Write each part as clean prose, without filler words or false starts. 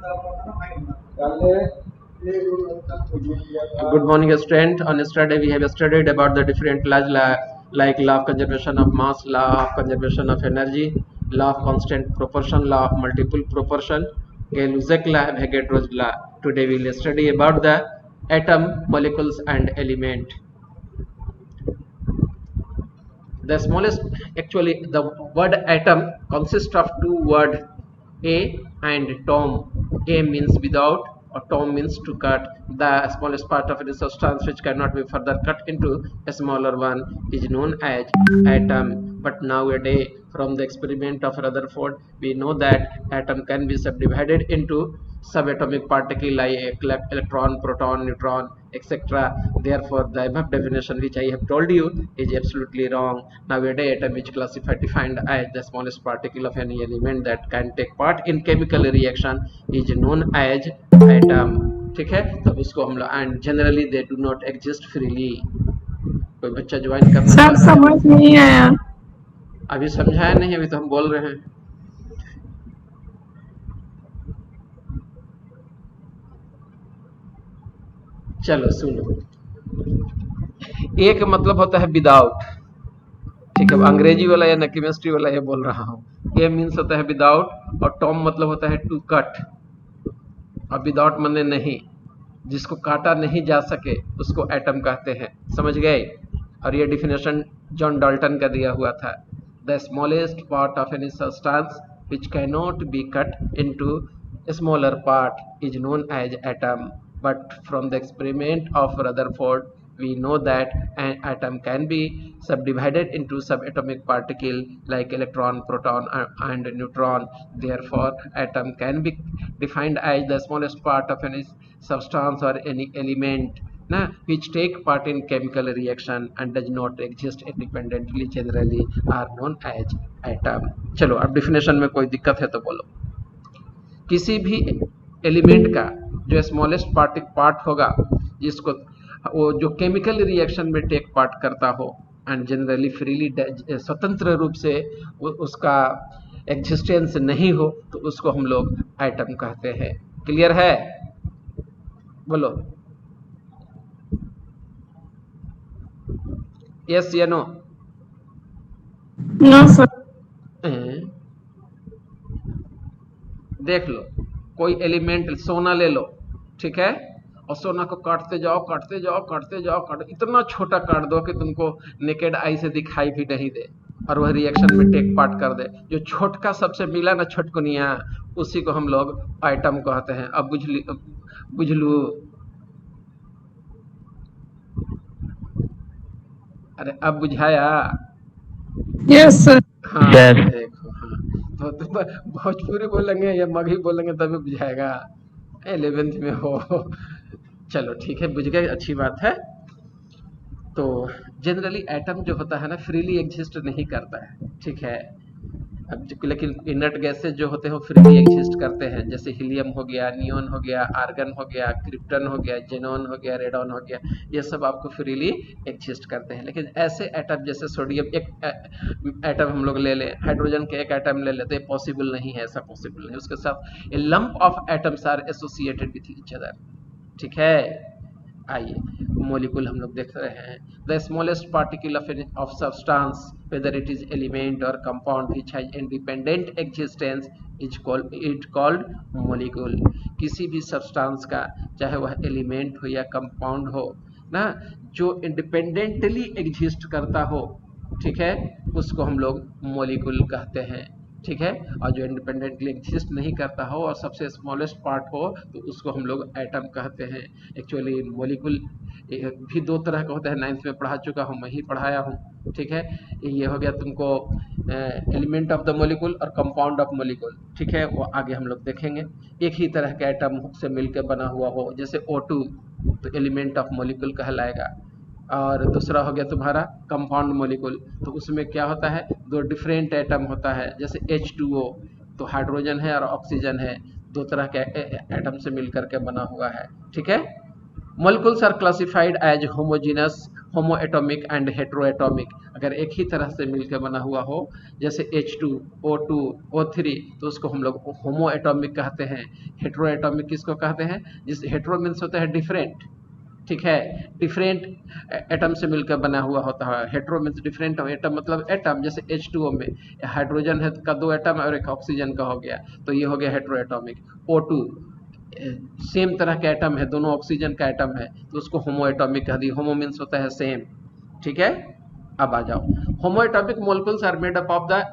Good morning, student. On yesterday we have studied about the different laws like law of conservation of mass, law of conservation of energy, law of constant proportion, law of multiple proportion, Gay-Lussac law, Avogadro's law. Today we will study about the atom, molecules, and element. The smallest, actually, the word atom consists of two words, a and tom. A means without, or tom means to cut. The smallest part of the substance which cannot be further cut into a smaller one is known as atom. But nowadays, from the experiment of Rutherford, we know that atom can be subdivided into subatomic particle like electron, proton, neutron, etc. Therefore, the above definition which I have told you is absolutely wrong. Nowadays, atom is defined as the smallest particle of any element that can take part in chemical reaction is known as atom. ठीक है, तब उसको हम लोग and generally they do not exist freely. कोई बच्चा join करना sir चाहता है? समझ नहीं आया। अभी समझाया नहीं, अभी तो हम बोल रहे हैं। चलो सुनो, एक मतलब होता है विदाउट, ठीक है, अंग्रेजी वाला या केमिस्ट्री वाला ये बोल रहा हूँ। ए मीन्स होता है विदाउट, और टॉम मतलब होता है टू कट, और विदाउट माने नहीं, जिसको काटा नहीं जा सके उसको एटम कहते हैं। समझ गए? और ये डिफिनेशन जॉन डाल्टन का दिया हुआ था। The smallest part of any substance which cannot be cut into a smaller part is known as atom. But from the experiment of Rutherford, we know that an atom can be subdivided into subatomic particles like electron, proton, and neutron. Therefore, atom can be defined as the smallest part of any substance or any element which take part in chemical reaction and does not exist independently, generally are known as atom. चलो अब definition में कोई दिक्कत है तो बोलो। किसी भी एलिमेंट का जो स्मॉलेस्ट पार्ट होगा, जिसको वो जो केमिकल रिएक्शन में टेक पार्ट करता हो एंड जनरली फ्रीली स्वतंत्र रूप से उसका एग्जिस्टेंस नहीं हो, तो उसको हम लोग एटम कहते हैं। क्लियर है? बोलो यस या नो? No sir. देख लो, कोई एलिमेंट सोना ले लो, ठीक है, और सोना को काटते जाओ काटते जाओ काटते जाओ, इतना छोटा काट दो कि तुमको नेकेड आई से दिखाई भी नहीं दे, और वह रिएक्शन में टेक पार्ट कर दे। जो छोटका सबसे मिला ना छोटकुनिया, उसी को हम लोग आइटम कहते हैं। अब बुझ लू। अरे अब बुझाया? Yes sir. हाँ देखो, हाँ तो तुम भोजपुरी बोलेंगे या मगही बोलेंगे तभी बुझाएगा। 11th में हो। चलो ठीक है, बुझ गए, अच्छी बात है। तो जनरली एटम जो होता है ना, फ्रीली एग्जिस्ट नहीं करता है, ठीक है। अब लेकिन इनर्ट गैसेज जो होते हैं वो फ्रीली एग्जिस्ट करते हैं, जैसे हीलियम हो गया, नियोन हो गया, आर्गन हो गया, क्रिप्टन हो गया, जेनॉन हो गया, रेडॉन हो गया, ये सब आपको फ्रीली एग्जिस्ट करते हैं। लेकिन ऐसे एटम जैसे सोडियम, एक एटम हम लोग ले लें, हाइड्रोजन के एक एटम ले लेते हैं, पॉसिबल नहीं है, ऐसा पॉसिबल नहीं। उसके साथ a lump of atoms are associated with each other, ठीक है। आइए मोलिकुल हम लोग देख रहे हैं। The smallest particle of substance whether it is element or compound which has independent existence is called molecule. किसी भी सब्सटेंस का, चाहे वह एलिमेंट हो या कंपाउंड हो ना, जो इंडिपेंडेंटली एग्जिस्ट करता हो, ठीक है, उसको हम लोग मोलिकुल कहते हैं, ठीक है। और जो इंडिपेंडेंटली एग्जिस्ट नहीं करता हो और सबसे स्मॉलेस्ट पार्ट हो, तो उसको हम लोग एटम कहते हैं। एक्चुअली मोलिकुल भी दो तरह का होता है, 9th में पढ़ा चुका हूँ, मैं ही पढ़ाया हूँ, ठीक है। ये हो गया तुमको एलिमेंट ऑफ द मोलिकुल और कंपाउंड ऑफ मोलिकुल, ठीक है, वो आगे हम लोग देखेंगे। एक ही तरह के एटम से मिलकर बना हुआ हो, जैसे O2 तो एलिमेंट ऑफ मोलिकुल कहलाएगा, और दूसरा हो गया तुम्हारा कंपाउंड मोलिकुल, तो उसमें क्या होता है, दो डिफरेंट एटम होता है, जैसे H2O तो हाइड्रोजन है और ऑक्सीजन है, दो तरह के एटम से मिलकर के बना हुआ है, ठीक है। Molecules are classified as homogeneous homo atomic and hetero atomic, अगर एक ही तरह से मिलकर बना हुआ हो, जैसे H2, O2, O3, तो उसको हम लोग होमो एटॉमिक कहते हैं। हेट्रो एटॉमिक किसको कहते हैं? जिस हेट्रो मीन्स होता है डिफरेंट, ठीक है, डिफरेंट एटम से मिलकर बना हुआ होता है। हेट्रो मीन्स डिफरेंट एटम, मतलब एटम जैसे H2O में हाइड्रोजन है का 2 एटम और एक ऑक्सीजन का हो गया, तो ये हो गया हेट्रो एटॉमिक। O2 सेम तरह का एटम है, दोनों ऑक्सीजन का एटम है, तो उसको होमो एटॉमिक कह दिया। होमो मीन्स होता है सेम, ठीक है। अब आ जाओ, homo atomic molecules are made up of the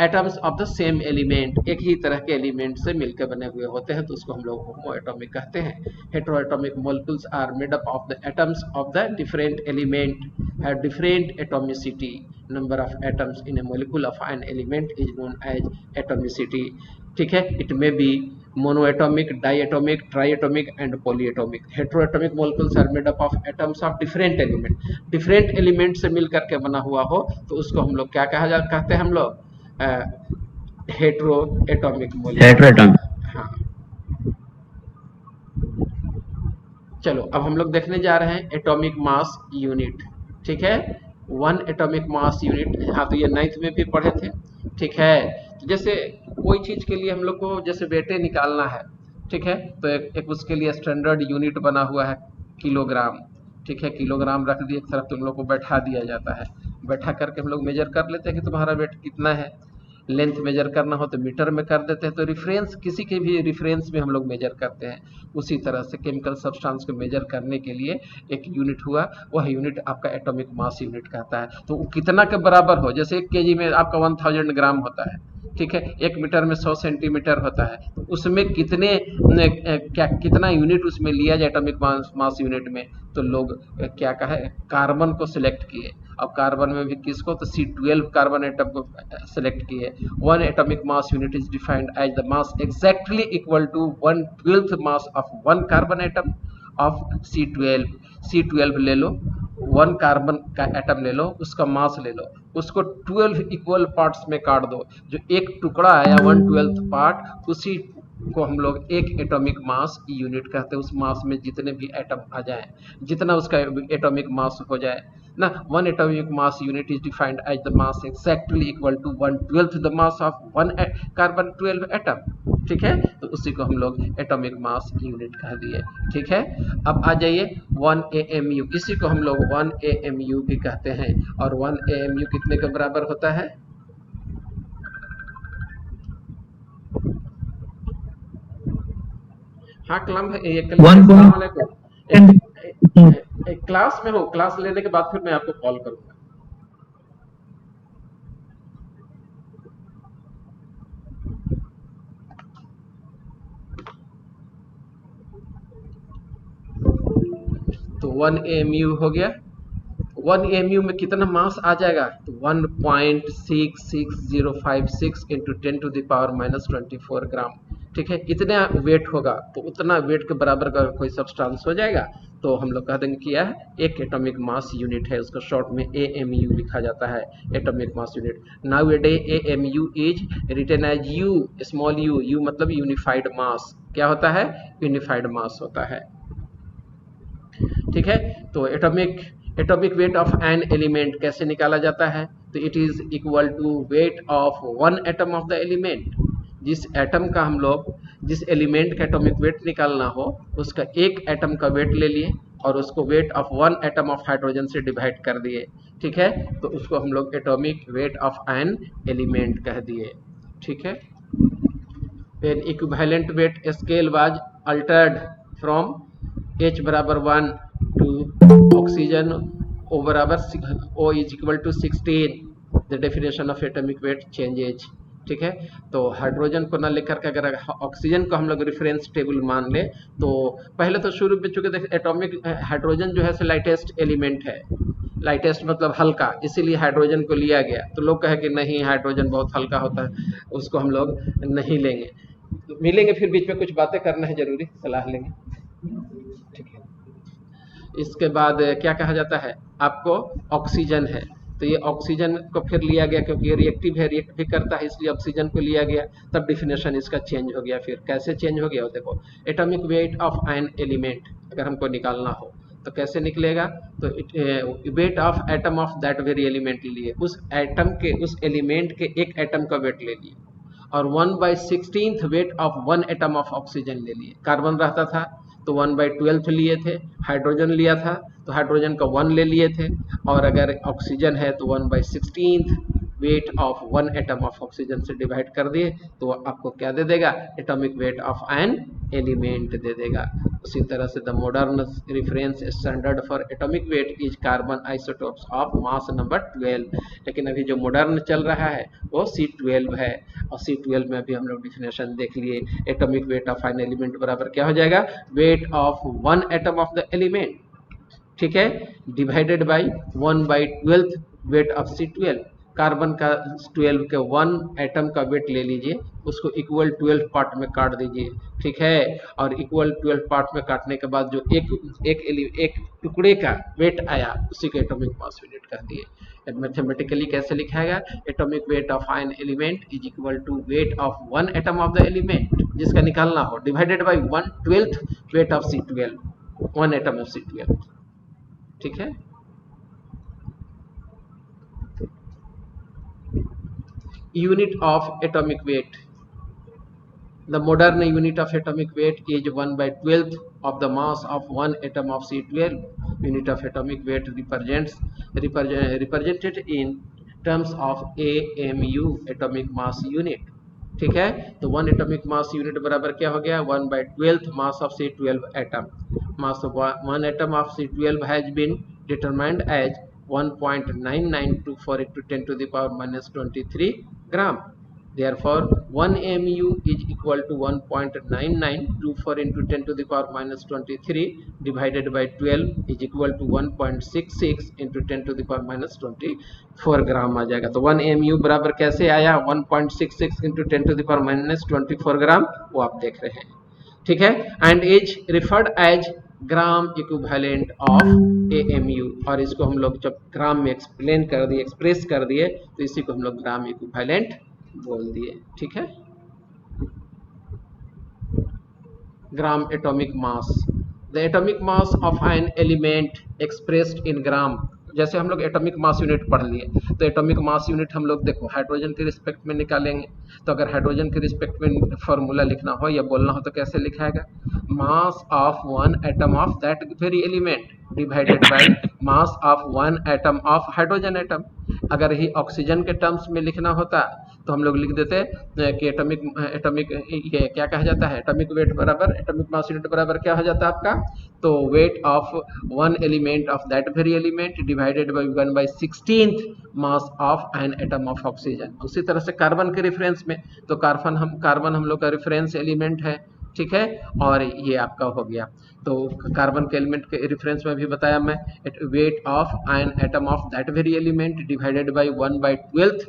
atoms of the same element, एक ही तरह के एलिमेंट से मिलकर बने हुए होते हैं, तो उसको हम लोग होमो एटॉमिक कहते हैं। Hetero atomic molecules are made up of the atoms of the different element have different atomicity, number of atoms in a molecule of an element is known as atomicity, ठीक है। It may be monoatomic, diatomic, triatomic and polyatomic. Heteroatomic molecules are made up of atoms of different element, different element से मिल करके बना हुआ हो, तो उसको हम लोग क्या कहते हैं हम लोग? Heteroatomic molecule. हेट्रोएटॉमिक। हाँ, चलो अब हम लोग देखने जा रहे हैं एटॉमिक मास यूनिट, ठीक है। 1 एटॉमिक मास यूनिट, हाँ तो ये 9th में भी पढ़े थे, ठीक है। तो जैसे कोई चीज के लिए हम लोग को जैसे वेटे निकालना है, ठीक है, तो एक उसके लिए स्टैंडर्ड यूनिट बना हुआ है किलोग्राम, ठीक है। किलोग्राम रख दिए एक तरफ, तुम लोग को बैठा दिया जाता है, बैठा करके हम लोग मेजर कर लेते हैं कि तुम्हारा वेट कितना है। लेंथ मेजर करना हो तो मीटर में कर देते हैं, तो रिफरेंस, किसी के भी रिफरेंस में हम लोग मेजर करते हैं। उसी तरह से केमिकल सब्सटेंस को मेजर करने के लिए एक यूनिट हुआ, वह यूनिट आपका एटॉमिक मास यूनिट कहता है। तो वो कितना के बराबर हो, जैसे 1 केजी में आपका 1000 ग्राम होता है, ठीक है, 1 मीटर में 100 सेंटीमीटर होता है, तो उसमें कितना यूनिट उसमें लिया जाए एटॉमिक मास यूनिट में, तो लोग क्या कहे, कार्बन को सिलेक्ट किए। अब कार्बन में भी किसको, तो C12 कार्बन एटम को सिलेक्ट किए। 1 atomic mass unit is defined as the mass exactly equal to 1/12 mass of 1 carbon atom of C12 ले लो, 1 कार्बन का एटम ले लो, उसका मास ले लो, उसको 12 इक्वल पार्ट्स में काट दो, जो एक टुकड़ा आया 1/12 पार्ट, उसी को हम लोग एक एटॉमिक मास यूनिट कहते हैं। उस मास में जितने भी एटम आ जाए, जितना उसका एटॉमिक मास हो जाए ना, 1 atomic mass unit is defined as the mass exactly equal to 1/12 the mass of 1 carbon 12 atom, ठीक है। तो उसी को हम लोग एटॉमिक मास यूनिट कह दिए, ठीक है। अब आ जाइए 1 AMU, इसी को हम लोग 1 AMU भी कहते हैं। और 1 AMU कितने के बराबर होता है? हाँ क्लास में हो, क्लास लेने के बाद फिर मैं आपको कॉल करूंगा। तो 1 AMU हो गया। 1 AMU में कितना मास आ जाएगा, तो 1.66056 इंटू 10⁻⁻24 ग्राम, ठीक है। इतना वेट होगा, तो उतना वेट के बराबर का कोई सब्सटेंस हो जाएगा, तो हम लोग कह देंगे कि यह एक एटॉमिक मास यूनिट है। उसका शॉर्ट में AMU लिखा जाता है, atomic mass unit. Now a day AMU is written as U, small u, U मतलब यूनिफाइड मास। क्या होता है? यूनिफाइड मास होता है, ठीक है। तो atomic weight of an element कैसे निकाला जाता है, तो it is equal to weight of 1 atom of the element. जिस एटम का हम लोग, जिस एलिमेंट का एटॉमिक वेट निकालना हो, उसका एक एटम का वेट ले लिए और उसको wait of 1 atom of hydrogen से डिवाइड कर दिए, ठीक है। तो उसको हम लोग atomic weight of an element कह दिए, ठीक है। When equivalent weight scale was altered from H बराबर 1 to oxygen O बराबर O is equal to 16, the definition of atomic weight changes, ठीक है। तो हाइड्रोजन को ना लेकर के अगर ऑक्सीजन को हम लोग रेफरेंस टेबल मान ले, तो पहले तो शुरू में चूंकि देखिए एटॉमिक हाइड्रोजन जो है लाइटेस्ट एलिमेंट है, लाइटेस्ट मतलब हल्का, इसीलिए हाइड्रोजन को लिया गया। तो लोग कहे कि नहीं हाइड्रोजन बहुत हल्का होता है, उसको हम लोग नहीं लेंगे। तो मिलेंगे फिर बीच में कुछ बातें करना है जरूरी, सलाह लेंगे, ठीक है। इसके बाद क्या कहा जाता है आपको, ऑक्सीजन है, तो ये ऑक्सीजन को फिर लिया गया क्योंकि ये रिएक्टिव है, रिएक्ट भी करता है, इसलिए ऑक्सीजन को लिया गया। तब डिफिनेशन इसका चेंज हो गया। फिर कैसे चेंज हो गया, देखो atomic weight of an element अगर हमको निकालना हो, तो कैसे निकलेगा? तो weight of atom of that very element लिए, उस एटम के, उस एलिमेंट के एक एटम का वेट ले लिए, और 1/16 weight of 1 atom of oxygen ले लिए। कार्बन रहता था तो 1/12 लिए थे, हाइड्रोजन लिया था तो हाइड्रोजन का 1 ले लिए थे, और अगर ऑक्सीजन है तो 1/16 weight of 1 atom of oxygen से डिवाइड कर दिए तो आपको क्या दे देगा? Atomic weight of an element दे देगा। उसी तरह से the modern reference standard for atomic weight is carbon isotopes of mass number 12। लेकिन अभी जो मॉडर्न चल रहा है वो C12 है, और C12 में अभी हम लोग डिफिनेशन देख लिए। Atomic weight of an element बराबर क्या हो जाएगा? Wait of 1 atom of the element, ठीक है, divided by 1/12 weight of C12। Carbon का 12 के 1 एटम का वेट ले लीजिए, उसको इक्वल 12 पार्ट में काट दीजिए, ठीक है, और इक्वल 12 पार्ट में काटने के बाद जो एक टुकड़े का वेट आया उसी को एटॉमिक मास यूनिट कर दिए। मैथमेटिकली कैसे लिखाएगा? Atomic weight of an element is equal to weight of 1 atom of the element जिसका निकालना हो, divided by 1/12 weight of C12, 1 atom of C12, ठीक है। Unit of atomic weight. The modern unit of atomic weight is 1/12 of the mass of 1 atom of C12. Unit of atomic weight represented in terms of AMU, atomic mass unit, ठीक है। तो 1 atomic mass unit बराबर क्या हो गया? 1/12 mass of C12 atom. Mass of 1 atom of C12 has been determined as 1.9924 into 10 to the power minus 23 gram. Therefore, 1 mu is equal to 1.9924 into 10 to the power minus 23 divided by 12 is equal to 1.66 into 10 to the power minus 24 ग्राम आ जाएगा। तो 1 mu बराबर कैसे आया? 1.66 into 10 to the power minus 24 ग्राम, वो आप देख रहे हैं, ठीक है। And is referred as gram equivalent of AMU, और इसको हम लोग जब ग्राम में एक्सप्लेन कर दिए, एक्सप्रेस कर दिए, तो इसी को हम लोग ग्राम इक्विवेलेंट बोल दिए, ठीक है। Gram atomic mass, the atomic mass of an element expressed in gram. जैसे हम लोग एटॉमिक मास यूनिट पढ़ लिए, तो एटॉमिक मास यूनिट हम लोग देखो हाइड्रोजन के रिस्पेक्ट में निकालेंगे। तो अगर हाइड्रोजन के रिस्पेक्ट में फॉर्मूला लिखना हो या बोलना हो तो कैसे लिखाएगा? Mass of 1 atom of that very element divided by mass of 1 atom of hydrogen atom. अगर ही ऑक्सीजन के टर्म्स में लिखना होता तो हम लोग लिख देते कि एटॉमिक ये क्या कहा जाता है? एटॉमिक वेट बराबर एटॉमिक मास यूनिट बराबर क्या हो जाता है आपका? तो wait of 1 element of that very element divided bye 1/16 mass of an atom of oxygen. उसी तरह से कार्बन के रेफरेंस में, तो कार्बन हम लोग का रेफरेंस एलिमेंट है, ठीक है, और ये आपका हो गया। तो कार्बन के एलिमेंट के रेफरेंस में भी बताया मैं, wait of an atom of that very element divided by 1/12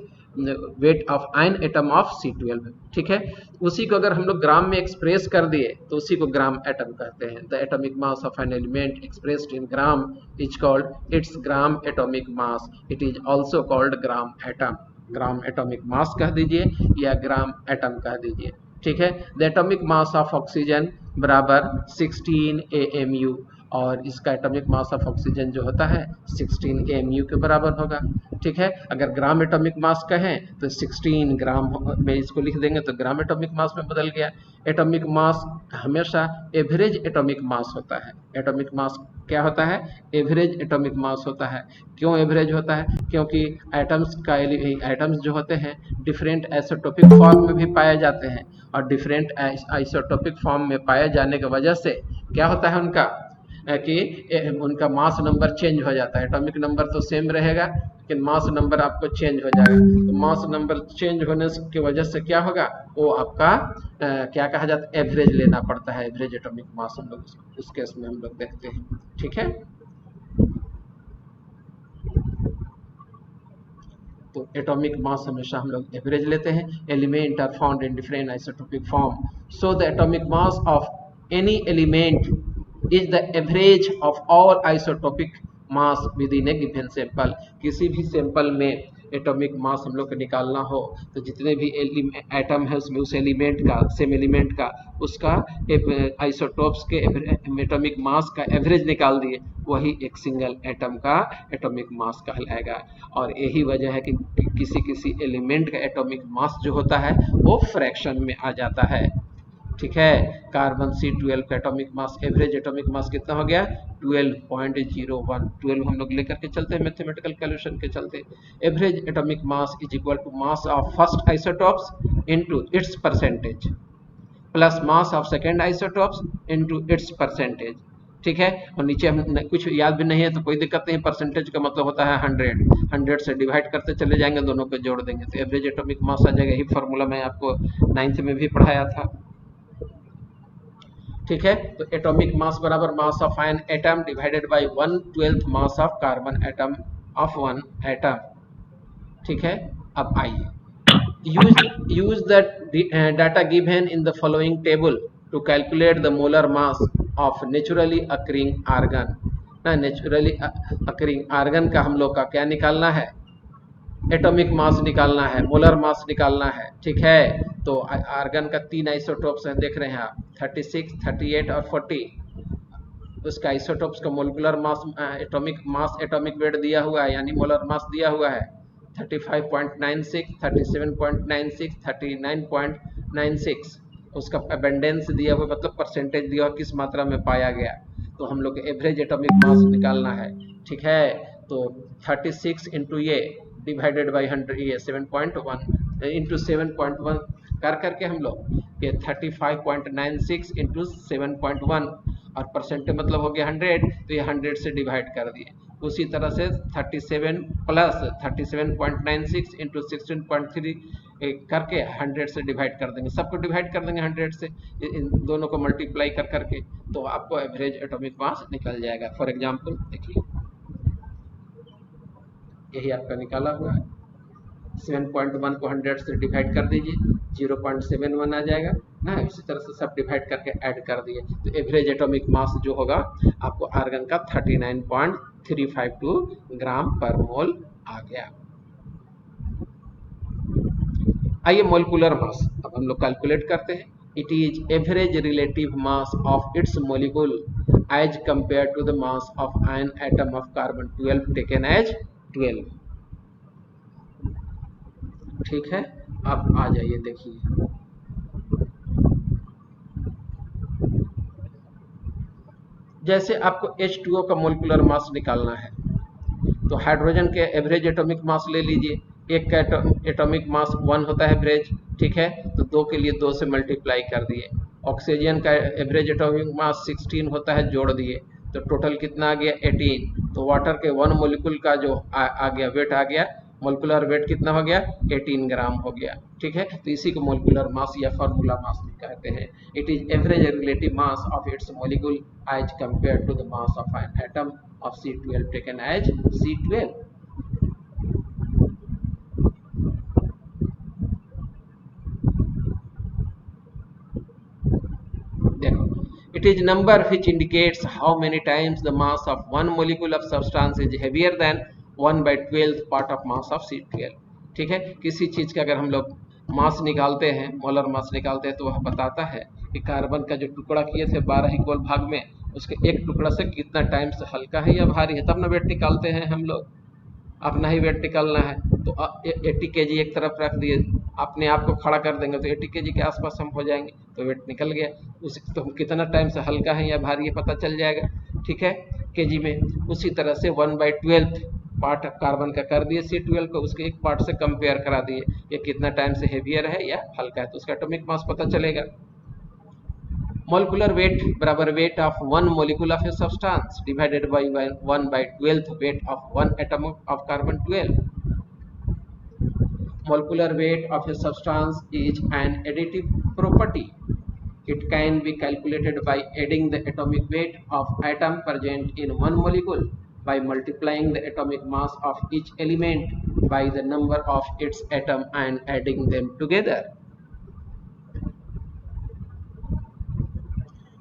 weight of an atom of C12, ठीक है। उसी को अगर हम लोग ग्राम में एक्सप्रेस कर दिए तो उसी को ग्राम एटम कहते हैं। The atomic mass of an element expressed in gram is called its gram atomic mass. It is also called gram atom. Gram atomic मास कह दीजिए या ग्राम एटम कह दीजिए, ठीक है। The atomic mass of oxygen बराबर 16 AMU, और इसका एटॉमिक मास ऑफ ऑक्सीजन जो होता है 16 AMU के बराबर होगा, ठीक है। अगर ग्राम एटॉमिक मास कहें तो 16 ग्राम में इसको लिख देंगे तो ग्राम एटॉमिक मास में बदल गया। एटॉमिक मास हमेशा एवरेज एटॉमिक मास होता है। एटॉमिक मास क्या होता है? एवरेज एटॉमिक मास होता है। क्यों एवरेज होता है? क्योंकि एटम्स जो होते हैं डिफरेंट आइसोटोपिक फॉर्म में भी पाए जाते हैं, और डिफरेंट आइसोटोपिक फॉर्म में पाए जाने की वजह से क्या होता है कि उनका मास नंबर चेंज हो जाता है। एटॉमिक नंबर तो सेम रहेगा लेकिन मास नंबर आपको चेंज हो जाएगा। तो मास नंबर चेंज होने की वजह से क्या होगा? वो आपका क्या कहा जाता है? एवरेज लेना पड़ता है। एवरेज एटॉमिक मास हम लोग उस केस में हम लोग देखते हैं, ठीक है। तो एटॉमिक मास हमेशा हम लोग एवरेज लेते हैं। Element are found in different isotopic form, so the atomic mass of any element is the average of all isotopic mass within a given sample। किसी भी सैंपल में एटॉमिक मास हम लोग को निकालना हो तो जितने भी एटम है उसमें उस एलिमेंट का, सेम एलिमेंट का, उसका आइसोटोप्स के एटॉमिक मास का एवरेज निकाल दिए, वही एक सिंगल एटम का एटॉमिक मास कहलाएगा। और यही वजह है कि किसी किसी एलिमेंट का एटॉमिक मास जो होता है वो फ्रैक्शन में आ जाता है। ठीक है, कार्बन C12 का एटॉमिक मास, एवरेज एटॉमिक मास कितना हो गया 12.01। 12 हम लोग लेकर के चलते हैं मैथमेटिकल कैलकुलेशन के चलते। Average atomic mass is equal to mass of first isotopes into its percentage plus mass of second isotopes into its percentage. ठीक है, और नीचे हम कुछ याद भी नहीं है तो कोई दिक्कत नहीं, परसेंटेज का मतलब होता है 100 से डिवाइड करते चले जाएंगे, दोनों को जोड़ देंगे तो एवरेज एटॉमिक मास आ जाएगा। यही फार्मूला मैं आपको 9th में भी पढ़ाया था। ठीक है, तो एटॉमिक मास बराबर mass of an atom divided by 1/12 mass of carbon atom of one atom. ठीक है, अब आइए use the data given in the following table to calculate the molar mass of naturally occurring argon. ना, naturally occurring argon का हम लोग का क्या निकालना है, एटॉमिक मास निकालना है, मोलर मास निकालना है। ठीक है, तो आर्गन का 3 आइसोटोप्स हैं, देख रहे हैं आप 36, 38 और 40। उसका आइसोटोप्स का molecular mass, atomic mass, atomic weight दिया हुआ है, यानी मोलर मास दिया हुआ है 35.96, 37.96, 39.96। उसका अबेंडेंस दिया हुआ, मतलब परसेंटेज दिया हुआ किस मात्रा में पाया गया। तो हम लोग एवरेज एटॉमिक मास निकालना है। ठीक है, तो 36 इंटू ये डिवाइडेड बाई 100, ये 7.1 इंटू 7.1 कर करके हम लोग ये 35.96 इंटू 7.1 और परसेंटेज मतलब हो गया 100, तो ये 100 से डिवाइड कर दिए। उसी तरह से 37 प्लस 37.96 इंटू 16.3 करके 100 से डिवाइड कर देंगे, सबको डिवाइड कर देंगे 100 से, इन दोनों को मल्टीप्लाई कर करके, तो आपको एवरेज एटॉमिक मास निकल जाएगा। फॉर एग्जांपल देखिए, यही आपका निकाला हुआ है, 7.1 को 100 से डिवाइड कर दीजिए, 0.71 आ जाएगा ना। इसी तरह से सब डिवाइड करके ऐड कर दिए, तो एवरेज एटॉमिक मास जो होगा आपको आर्गन का 39.352 ग्राम पर मोल आ गया। आइए मोलिकुलर मास अब हम लोग कैलकुलेट करते हैं। It is average relative mass of its molecule as compare to the mass of an atom of carbon 12 taken as 12। ठीक है, अब आ जाइए देखिए, जैसे आपको H2O का मोलिकुलर मास निकालना है तो हाइड्रोजन के एवरेज एटॉमिक मास ले लीजिए, एक का एटॉमिक मास 1 होता है एवरेज। ठीक है, तो 2 के लिए 2 से मल्टीप्लाई कर दिए। ऑक्सीजन का एवरेज एटॉमिक मास 16 होता है, जोड़ दिए तो टोटल कितना आ गया 18। तो वाटर के 1 मोलिक्यूल का जो आ गया वेट आ गया, मोलिकुलर वेट कितना हो गया 18 ग्राम हो गया। ठीक है, तो इसी को मोलिकुलर मास या फार्मूला मास भी कहते हैं। It is average relative mass of its molecule as compare to the mass of an atom of C12 taken as C12। देखो, it is number which indicates how many times the mass of one molecule of substance is heavier than 1/12th part of mass of C12। ठीक है, किसी चीज का अगर हम लोग मास निकालते हैं, मोलर मास निकालते हैं, तो वह बताता है कि कार्बन का जो टुकड़ा किए थे 12 इक्वल भाग में, उसके एक टुकड़ा से कितना टाइम से हल्का है या भारी है, तब ना वेट निकालते हैं हम लोग। अपना ही वेट निकालना है तो 80 kg एक तरफ रख दिए, अपने आप को खड़ा कर देंगे तो 80 kg के आसपास हम हो जाएंगे, तो वेट निकल गया। उस तो हम कितना टाइम से हल्का है या भारी है पता चल जाएगा। ठीक है, केजी में। उसी तरह से 1/12 पार्ट कार्बन का कर दिए C12 को, उसके एक पार्ट से कंपेयर करा दिए, ये कितना टाइम से हेवियर है या हल्का है, तो उसका एटॉमिक मास पता चलेगा। molecular weight बराबर weight of one molecule of a substance divided by 1/12th weight of one atom of carbon 12। molecular weight of a substance is an additive property. It can be calculated by adding the atomic weight of atom present in one molecule by multiplying the atomic mass of each element by the number of its atom and adding them together।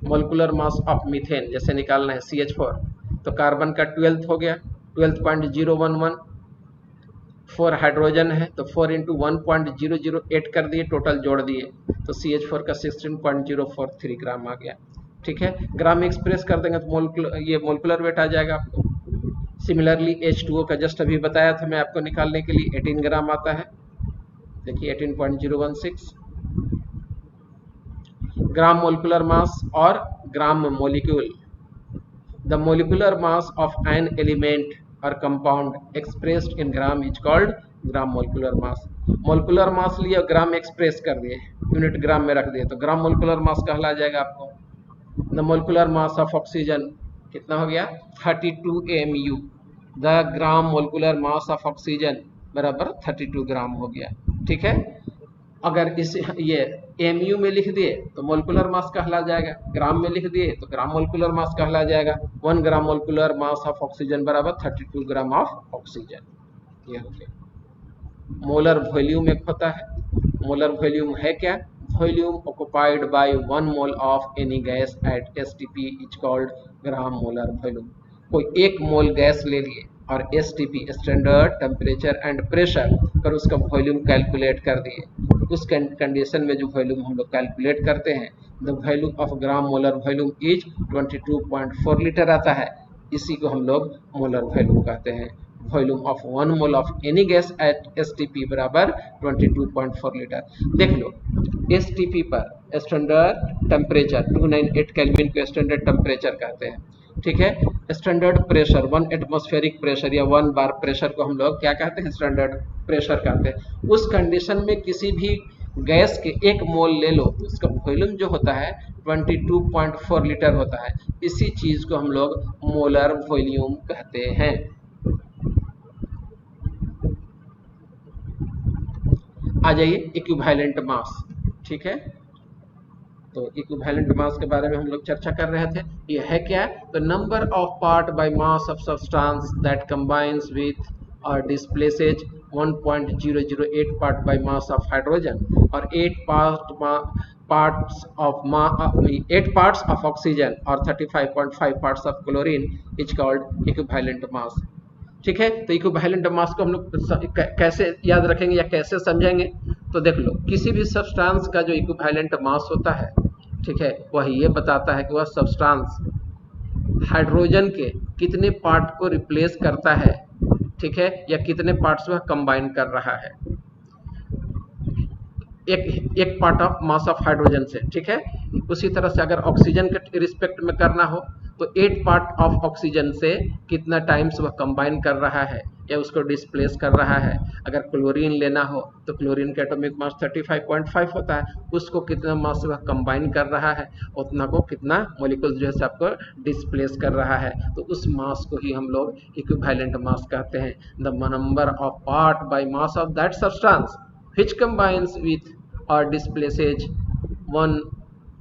Molecular mass of methane जैसे निकालना है CH4, तो carbon का 12th हो गया 12.011, 4 hydrogen है तो 4 into 1.008 कर दिए, टोटल जोड़ दिए तो CH4 का 16.043 ग्राम आ गया। ठीक है, ग्राम में एक्सप्रेस कर देंगे तो ये मोलकुलर वेट आ जाएगा आपको। सिमिलरली H2O का जस्ट अभी बताया था मैं आपको निकालने के लिए 18 ग्राम आता है, देखिए 18.016 ग्राम मोलिकुलर मास और gram molecule. The molecular mass of an element और compound expressed in gram is called gram molecular mass. Molecular mass लिए और ग्राम एक्सप्रेस कर दिए, यूनिट ग्राम में रख दिए तो ग्राम मोलिकुलर मास कहला जाएगा आपको। The molecular mass of oxygen कितना हो गया 32 mu। The gram molecular mass of oxygen बराबर 32 ग्राम हो गया। ठीक है, अगर इस ये mu में लिख दिए तो मोलिकुलर मास कहला जाएगा, ग्राम में लिख दिए तो ग्राम मोलिकुलर मास कहला जाएगा। 1 ग्राम मोलिकुलर मास ऑफ ऑक्सीजन बराबर 32 ग्राम ऑफ ऑक्सीजन। ये हो गया। मोलर वॉल्यूम एक होता है, मोलर वॉल्यूम है क्या, volume occupied by 1 mole of any gas at STP is called gram molar volume. कोई 1 मोल गैस ले लिए और STP standard temperature and pressure पर उसका वॉल्यूम कैलकुलेट कर दिए, उस कंडीशन में जो वॉल्यूम हम लोग कैलकुलेट करते हैं the value of gram molar volume is 22.4 litre आता है। इसी को हम लोग मोलर वॉल्यूम कहते हैं। Volume of 1 mole of any gas at STP बराबर 22.4 लीटर। देख लो STP पर स्टैंडर्ड टेम्परेचर 298 केल्विन को स्टैंडर्ड टेम्परेचर कहते हैं। ठीक है, स्टैंडर्ड प्रेशर 1 एटमॉस्फेरिक प्रेशर या 1 बार प्रेशर को हम लोग क्या कहते हैं, स्टैंडर्ड प्रेशर कहते हैं। उस कंडीशन में किसी भी गैस के 1 मोल ले लो तो उसका वॉल्यूम जो होता है 22.4 लीटर होता है। इसी चीज को हम लोग मोलर वॉल्यूम कहते हैं। आ जाइए इक्विवेलेंट मास। ठीक है, तो इक्विवेलेंट मास के बारे में हम लोग चर्चा कर रहे थे। ये है क्या, तो number of part by mass of substance that combines with और डिस्प्लेसेज 1.008 part by mass of hydrogen और 8 पार्ट्स ऑफ ऑक्सीजन और 35.5 parts of chlorine is called equivalent mass. ठीक है, तो इक्विवेलेंट मास को हम लोग कैसे याद रखेंगे या कैसे समझेंगे, तो देख लो किसी भी सब्सटेंस का जो इक्विवेलेंट मास होता है, ठीक है, वह ये बताता है कि वह सब्सटेंस हाइड्रोजन के कितने पार्ट को रिप्लेस करता है, ठीक है, या कितने पार्ट्स वह कंबाइन कर रहा है एक part of mass of hydrogen से। ठीक है, उसी तरह से अगर ऑक्सीजन के रिस्पेक्ट में करना हो तो 8 पार्ट ऑफ ऑक्सीजन से कितना टाइम्स वह कंबाइन कर रहा है या उसको डिस्प्लेस कर रहा है। अगर क्लोरीन लेना हो तो क्लोरीन का एटॉमिक मास 35.5 होता है, उसको कितना मास वह कंबाइन कर रहा है, उतना को कितना मॉलिक्यूल जो है आपको डिस्प्लेस कर रहा है, तो उस मास को ही हम लोग इक्विवेलेंट मास कहते हैं। The number of part by mass of that substance which combines with or displaces 1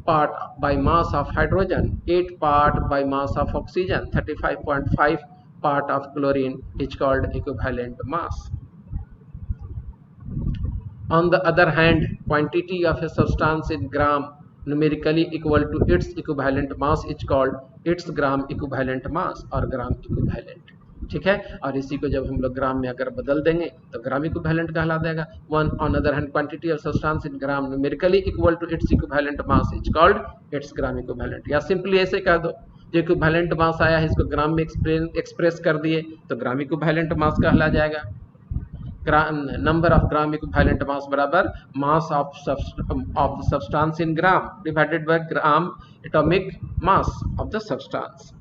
part by mass of hydrogen, 8 part by mass of oxygen, 35.5 part of chlorine is called equivalent mass. On the other hand, quantity of a substance in gram numerically equal to its equivalent mass is called its gram equivalent mass or gram equivalent. ठीक है, और इसी को जब हम लोग ग्राम में अगर बदल देंगे तो ग्राम इक्विवेलेंट कहला देगा। One on other hand quantity of substance in gram numerically equal to its equivalent mass is called its gram equivalent. या सिंपली ऐसे कह दो, जो इक्विवेलेंट मास आया है इसको ग्राम में एक्सप्रेस कर दिए तो ग्राम इक्विवेलेंट मास कहला जाएगा। Number of gram equivalent mass बराबर mass of substance in gram divided by gram atomic mass of the substance.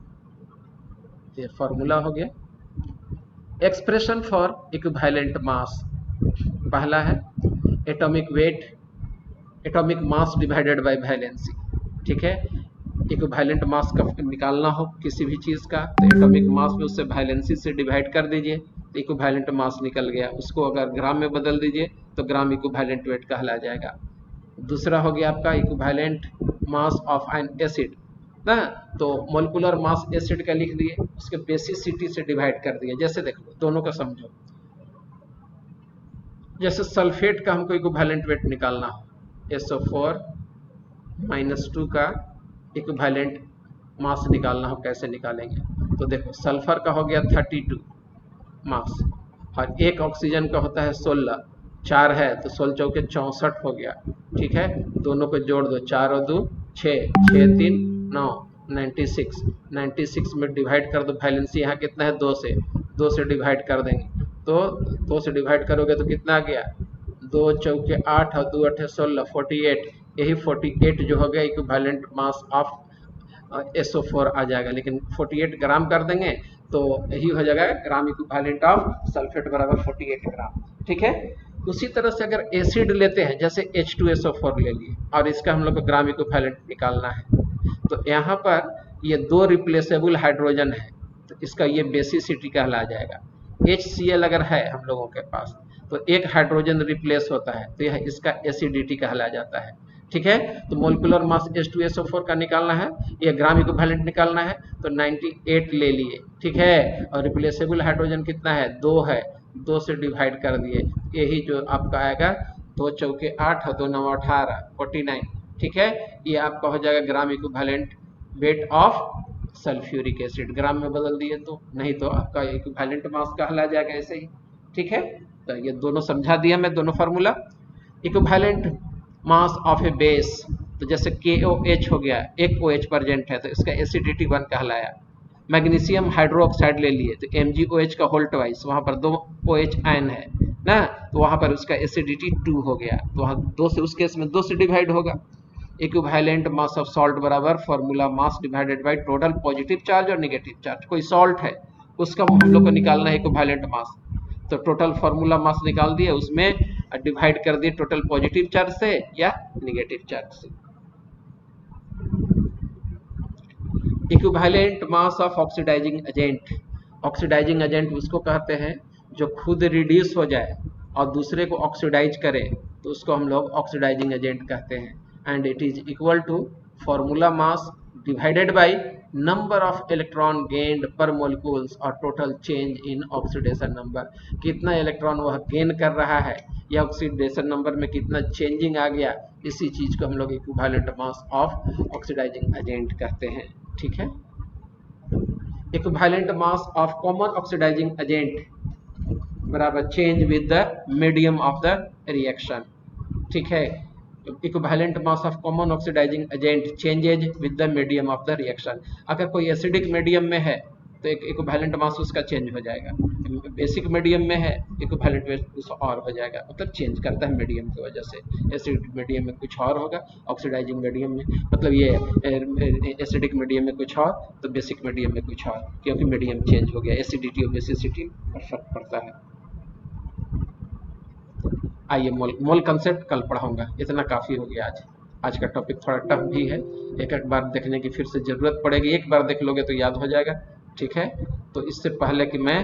ये फॉर्मूला हो गया। एक्सप्रेशन फॉर इक्विवेलेंट मास, पहला है atomic weight, atomic mass divided by valency. ठीक है, इक्विवेलेंट मास का निकालना हो किसी भी चीज का तो एटॉमिक मास में उससे वैलेंसी से डिवाइड कर दीजिए तो इक्विवेलेंट मास निकल गया। उसको अगर ग्राम में बदल दीजिए तो ग्राम इक्विवेलेंट वेट कहला जाएगा। दूसरा हो गया आपका equivalent mass of N acid ना, तो मोलिकुलर मास एसिड का लिख दिए, उसके बेसिसिटी से डिवाइड कर दिए। जैसे देख लो दोनों का समझो, जैसे सल्फेट का हमको इक्विवेलेंट वेट निकालना हो, SO4 -2 का इक्विवेलेंट मास निकालना हो, कैसे निकालेंगे, तो देखो सल्फर का हो गया 32 मास और एक ऑक्सीजन का होता है 16, 4 है तो 16 चौके 64 हो गया। ठीक है, दोनों को जोड़ दो, 4 और 2 6, 6 3 9, 96, 96 में डिवाइड कर दो, वैलेंसी यहाँ कितना है 2 से, 2 से डिवाइड कर देंगे तो 2 से डिवाइड करोगे तो कितना आ गया, 2 चौके 8 और 2 8 16, 48। यही 48 जो हो गया इक्विवेलेंट मास ऑफ SO4 आ जाएगा, लेकिन 48 ग्राम कर देंगे तो यही हो जाएगा ग्राम इक्विवेलेंट ऑफ सल्फेट बराबर 48 ग्राम। ठीक है, उसी तरह से अगर एसिड लेते हैं जैसे H2SO4 ले लिए और इसका हम लोग को ग्राम इक्विवेलेंट निकालना है, तो यहाँ पर ये 2 रिप्लेसेबल हाइड्रोजन है तो इसका ये बेसिसिटी कहला जाएगा। HCl अगर है हम लोगों के पास तो एक हाइड्रोजन रिप्लेस होता है तो यह इसका एसिडिटी कहला जाता है। ठीक है, तो मोलिकुलर मास H2SO4 का निकालना है, ये ग्राम इक्विवेलेंट निकालना है तो 98 ले लिए। ठीक है, और रिप्लेसेबल हाइड्रोजन कितना है, 2 है, 2 से डिवाइड कर दिए, यही जो आपका आएगा 2 चौके 8 और 2 9 18, 49। ठीक है, ये आपका हो जाएगा gram equivalent weight of sulphuric acid, gram में बदल दिए तो, नहीं तो आपका इक्विवेलेंट मास कहला जाएगा ऐसे ही। ठीक है, तो ये दोनों समझा दिया मैं, दोनों formula. Equivalent mass of A base, तो जैसे KOH हो गया, एक OH प्रेजेंट है तो इसका एसिडिटी 1 कहलाया। मैग्नीशियम हाइड्रोक्साइड ले लिए तो MgOH का होल ट्वाइस, वहां पर 2 OH आयन है ना, तो वहां पर उसका एसिडिटी 2 हो गया, तो वहां 2 से, उस केस में 2 से डिवाइड होगा। इक्विवेलेंट मास ऑफ सॉल्ट बराबर formula mass divided by total positive charge और नेगेटिव चार्ज। कोई सॉल्ट है उसका हम लोग को निकालना है इक्विवेलेंट मास, तो टोटल फॉर्मूला मास निकाल दिए, उसमें डिवाइड कर दिए टोटल पॉजिटिव चार्ज से या नेगेटिव चार्ज से। Equivalent mass of oxidising agent, oxidizing agent उसको कहते हैं जो खुद रिड्यूस हो जाए और दूसरे को ऑक्सीडाइज करे तो उसको हम लोग ऑक्सीडाइजिंग एजेंट कहते हैं। And it is equal to formula mass divided by number of electron gained per molecules और total change in oxidation number, कितना इलेक्ट्रॉन वह गेन कर रहा है या ऑक्सीडेशन नंबर में कितना चेंजिंग आ गया, इसी चीज को हम लोग equivalent mass of oxidising agent कहते हैं। ठीक है, equivalent mass of common oxidising agent बराबर change with the medium of the reaction. ठीक है, equivalent mass of common oxidising agent changes with the medium of the reaction. अगर कोई acidic medium में है तो एक इक्विवेलेंट मास उसका चेंज हो जाएगा, बेसिक मीडियम में है इक्विवेलेंट में कुछ और हो जाएगा, मतलब चेंज करता है मीडियम की वजह से। एसिडिक मीडियम में कुछ और होगा, ऑक्सीडाइजिंग मीडियम में, मतलब ये एसिडिक मीडियम में कुछ और तो बेसिक मीडियम में कुछ और, क्योंकि मीडियम चेंज हो गया, एसिडिटी और बेसिसिटी पर फर्क पड़ता है। आइए मोल कंसेप्ट कल पढ़ाऊंगा, इतना काफ़ी हो गया आज का टॉपिक थोड़ा टफ भी है, एक एक बार देखने की फिर से ज़रूरत पड़ेगी, एक बार देख लोगे तो याद हो जाएगा। ठीक है, तो इससे पहले कि मैं